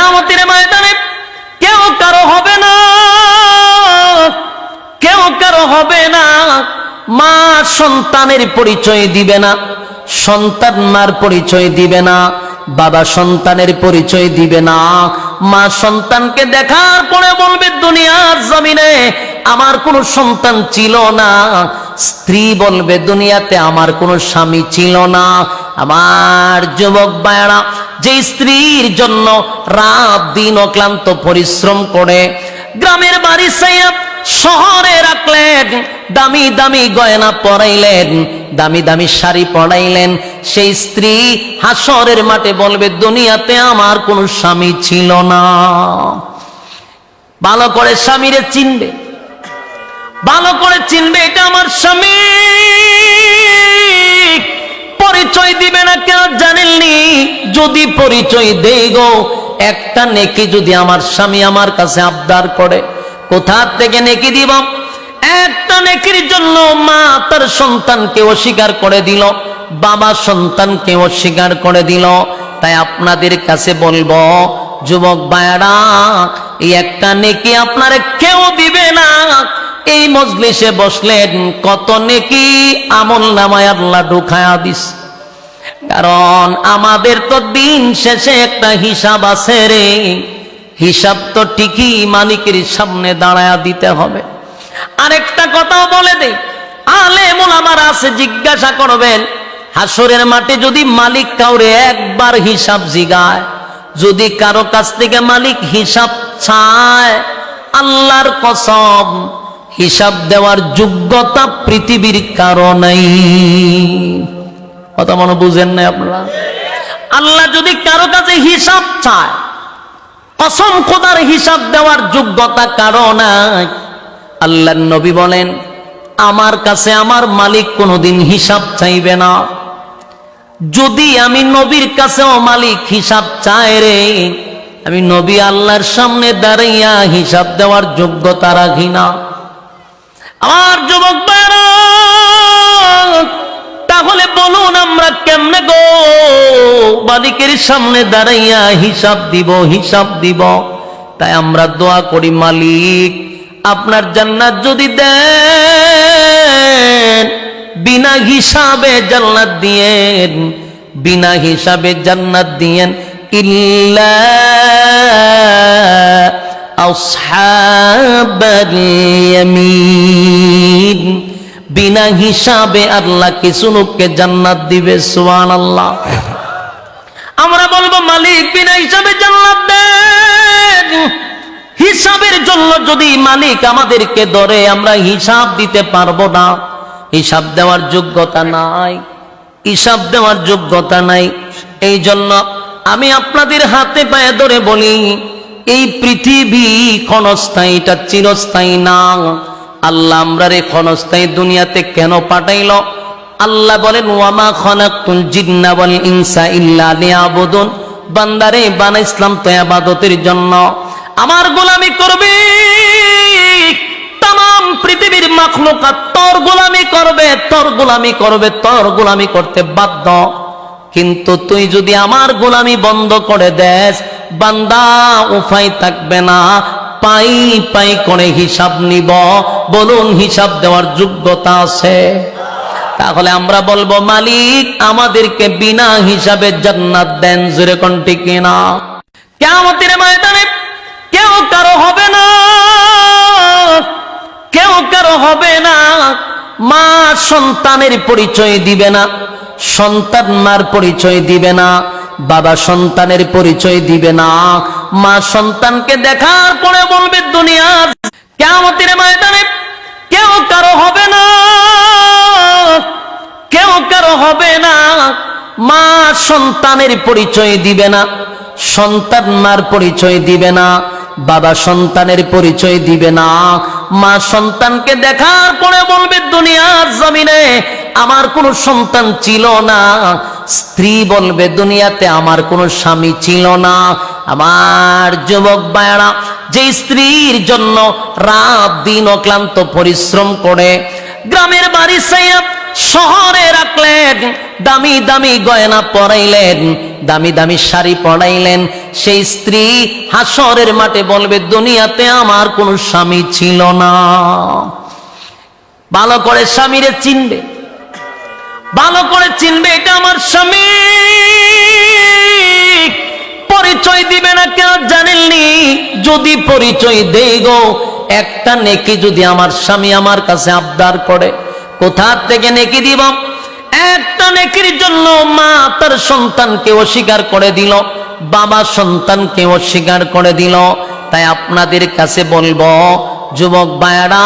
কিয়ামতের ময়দানে কেউ কারো হবে না, কেউ কারো হবে না। মা সন্তানের পরিচয় দিবে না, সন্তান মার পরিচয় দিবে না, বাবা সন্তানের পরিচয় দিবে না। মা সন্তানকে দেখার পরে বলবে দুনিয়ার জমিনে আমার কোনো সন্তান ছিল না। স্ত্রী বলবে দুনিয়াতে আমার কোনো স্বামী ছিল না। আমার যুবক ভাইরা, যে স্ত্রীর জন্য রাত দিন অক্লান্ত পরিশ্রম করে গ্রামের বাড়ি ছাইয়া শহরে রাখলেন, দামি দামি গয়না পরাইলেন, দামি দামি শাড়ি পরাইলেন, সেই স্ত্রী হাসরের মাঠে বলবে দুনিয়াতে আমার কোনো স্বামী ছিল না। ভালো করে স্বামীরে চিনবে, ভালো করে চিনবে এটা আমার স্বামী। পরিচয় দিবে না কেন জানেননি? যদি পরিচয় দেই গো, একটা নেকি যদি আমার স্বামী আমার কাছে আবদার করে, কোথা থেকে নেকি দিব? একটা নেকির জন্য মা তার সন্তানকে অস্বীকার করে দিল, বাবা সন্তানকে অস্বীকার করে দিল। তাই আপনাদের কাছে বলবো যুবক ভাইরা, এই একটা নেকি আপনারে কেউ দিবে না। এই মজলিসে বসলেন, কত নেকি আমল নামায় আল্লাহ ঢুকায়া দিস। কারণ আমাদের তো দিন শেষে একটা হিসাব আছে রে, হিসাব তো ঠিকই মালিকের সামনে দাঁড়ায়া দিতে হবে। আরেকটা কথাও বলে দেই, আলেম ওলামারা আছে, জিজ্ঞাসা করবেন হাসরের মাঠে যদি মালিক কাউরে একবার হিসাব জিগায়, যদি কারো কাছ থেকে মালিক হিসাব চায়, আল্লাহর কসম হিসাব দেওয়ার যোগ্যতা পৃথিবীর কারো নাই। কথা মনে বুঝেন না আপনারা? আল্লাহ যদি কারো কাছে হিসাব চায়, কসম খোদার হিসাব দেওয়ার যোগ্যতা কারো নাই। আল্লাহর নবী বলেন আমার কাছে আমার মালিক কোনোদিন হিসাব চাইবে না। যদি আমি নবীর কাছেও মালিক হিসাব চায় রে, আমি নবী আল্লাহর সামনে দাঁড়াইয়া হিসাব দেওয়ার যোগ্যতা রাখি না। আমার যুবক ভাইরা, তাহলে বলুন আমরা কেমনে গো মালিকের সামনে দাঁড়াইয়া হিসাব দিব, হিসাব দিব? তাই আমরা দোয়া করি, মালিক আপনার জান্নাত যদি দেন, বিনা হিসাবে জান্নাত দিয়েন, বিনা হিসাবে জান্নাত দিয়েন। ইল্লা আসহাবাল ইয়ামিন, বিনা হিসাবে আল্লাহ কিছু লোককে জান্নাত দিবে। সুবহানাল্লাহ। আমরা বলবো মালিক বিনা হিসাবে জান্নাত দেন। হিসাবের জন্য যদি মালিক আমাদেরকে ধরে, আমরা হিসাব দিতে পারবো না। হিসাব দেওয়ার যোগ্যতা নাই, হিসাব দেওয়ার যোগ্যতা নাই। এই জন্য আমি আপনাদের হাতে পায়ে ধরে বলি, এই পৃথিবী ক্ষণস্থায়ী, এটা চিরস্থায়ী না। আল্লাহ আমরারে ক্ষণস্থায়ী দুনিয়াতে কেন পাঠাইল? আল্লাহ বলেন ওয়ামা খালাকতুল জিন্না ওয়াল ইনসা ইল্লা লিয়াবুদুন, বান্দারে বানাইছিলাম তো ইবাদতের জন্য, আমার গোলামি করবে। তাম পৃথিবীর মাখলুকাত তোর গোলামি করবে, তোর গোলামি করবে, তোর গোলামি করতে বাধ্য। কিন্তু তুই যদি আমার গোলামি বন্ধ করে দেস, বান্দা উপায় থাকবে না, পাই পাই করে হিসাব নিব। বলুন হিসাব দেওয়ার যোগ্যতা আছে? তাহলে আমরা বলবো মালিক আমাদেরকে বিনা হিসাবে জান্নাত দেন। জোরে কোন ঠিক না? কিয়ামতের ময়দানে কেউ কারো হবে না, কেউ কারো হবে না। মা সন্তানের পরিচয় দিবে না, সন্তান মার পরিচয় দিবে না, বাবা সন্তানের পরিচয় দিবে না। মা সন্তানকে দেখার পরে বলবে দুনিয়ার কিয়ামতের ময়দানে কেউ কারো হবে না, কেউ কারো হবে না। মা সন্তানের পরিচয় দিবে না, সন্তান মার পরিচয় দিবে না, বাবা সন্তানের পরিচয় দিবে না। মা সন্তানকে দেখার পরে বলবে দুনিয়ার জমিনে আমার কোনো সন্তান ছিল না। স্ত্রী বলবে দুনিয়াতে আমার কোনো স্বামী ছিল না। আমার যুবক ভাইরা, যে স্ত্রীর জন্য রাত দিন অক্লান্ত পরিশ্রম করে গ্রামের বাড়ি ছাইয়া শহরে রাখলেন, দামি দামি গয়না পরাইলেন, দামি দামি শাড়ি পরাইলেন, সেই স্ত্রী হাসরের মাঠে বলবে দুনিয়াতে আমার কোনো স্বামী ছিল না। ভালো করে স্বামীরে চিনবে, ভালো করে চিনবে, এটা আমার স্বামী। পরিচয় দিবে না কেন জানেননি? যদি পরিচয় দেই গো, একটা নেকি যদি আমার স্বামী আমার কাছে আবদার করে, কোথা থেকে নেকি দিব? একটা নেকির জন্য মা তার সন্তানকে অস্বীকার করে দিল, বাবা সন্তানকে অস্বীকার করে দিল। তাই আপনাদের কাছে বলবো যুবক ভাইরা,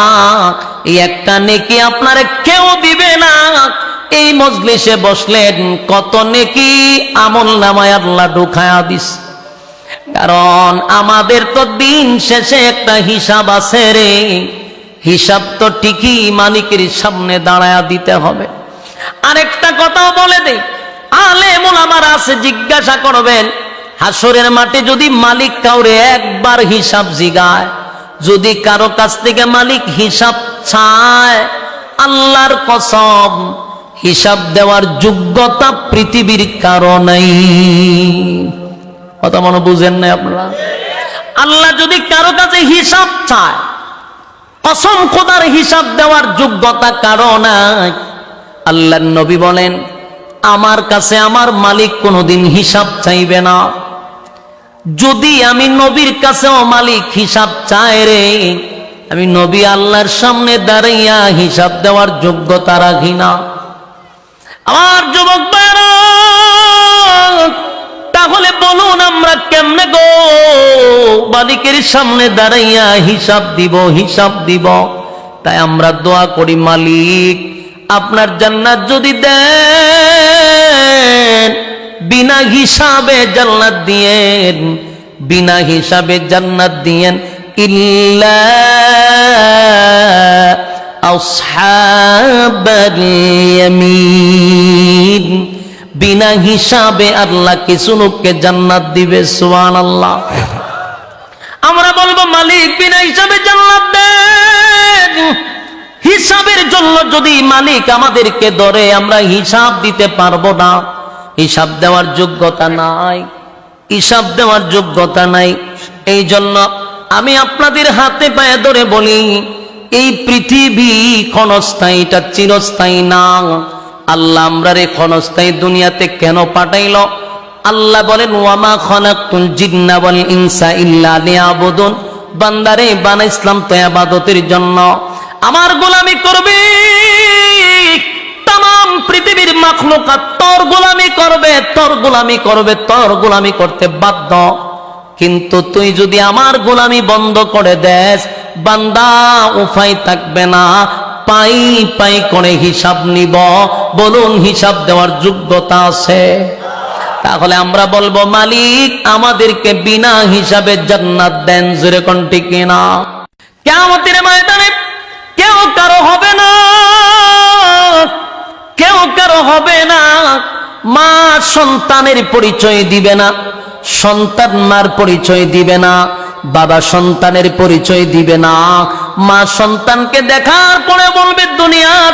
এই একটা নেকি আপনারে কেউ দিবে না। এই মজলিসে বসলেন, কত নেকি আমল নামায় আল্লাহ ঢুকায়া দিস। কারণ আমাদের তো দিন শেষে একটা হিসাব আছে রে, হিসাব তো ঠিকই মালিকের সামনে দাঁড়ায়া দিতে হবে। আরেকটা কথাও বলে দেই, আলেম ওলামারা আছে, জিজ্ঞাসা করবেন হাসরের মাঠে যদি মালিক কাউরে একবার হিসাব জিগায়, যদি কারো কাছ থেকে মালিক হিসাব চায়, আল্লাহর কসম হিসাব দেওয়ার যোগ্যতা পৃথিবীর কারো নাই। কথা মনে বুঝেন না আপনারা? আল্লাহ যদি কারো কাছে হিসাব চায়, কসম খোদার হিসাব দেওয়ার যোগ্যতা কারো নাই। আল্লাহর নবী বলেন আমার কাছে আমার মালিক কোনোদিন হিসাব চাইবে না। যদি আমি নবীর কাছেও মালিক হিসাব চায় রে, আমি নবী আল্লাহর সামনে দাঁড়াইয়া হিসাব দেওয়ার যোগ্যতা রাখি না। আমার যুবক ভাইরা, তাহলে বলুন আমরা কেমনে গো মালিকের সামনে দাঁড়াইয়া হিসাব দিব, হিসাব দিব? তাই আমরা দোয়া করি, মালিক আপনার জান্নাত যদি দেন, বিনা হিসাবে জান্নাত দিয়েন, বিনা হিসাবে জান্নাত দিয়েন। ইল্লা আসহাবাল ইয়ামিন, বিনা হিসাবে আল্লাহ কিছু লোককে জান্নাত দিবে। সুবহানাল্লাহ। আমরা বলবো মালিক বিনা হিসাবে জান্নাত দেন। হিসাবের জন্য যদি মালিক আমাদেরকে ধরে, আমরা হিসাব দিতে পারবো না, হিসাব দেওয়ার যোগ্যতা নাই, হিসাব দেওয়ার যোগ্যতা নাই। এই জন্য আমি আপনাদের হাতে পায়ে ধরে বলি, এই পৃথিবী ক্ষণস্থায়ী, এটা চিরস্থায়ী না। আল্লাহ আমরারে ক্ষণস্থায়ী দুনিয়াতে কেন পাঠাইল? আল্লাহ বলেন ওয়ামা খালাকতুল জিন্না ওয়াল ইনসা ইল্লা লিয়াবুদুন, বান্দারে বানাইছিলাম তো ইবাদতের জন্য, আমার গোলামি করবে। তাম পৃথিবীর মাখলুকাত তোর গোলামি করবে, তোর গোলামি করবে, তোর গোলামি করতে বাধ্য। কিন্তু তুই যদি আমার গোলামি বন্ধ করে দেস, বান্দা উপায় থাকবে না, পাই পাই করে হিসাব নিব। বলুন হিসাব দেওয়ার যোগ্যতা আছে? তাহলে আমরা বলবো মালিক আমাদেরকে বিনা হিসাবে জান্নাত দেন। জোরে কোন ঠিক না? কিয়ামতের ময়দানে কেউ কারো হবে না, কেউ কারো হবে না। মা সন্তানের পরিচয় দিবে না, সন্তান মার পরিচয় দিবে না, বাবা সন্তানের পরিচয় দিবে না। মা সন্তানকে দেখার পরে বলবে দুনিয়ার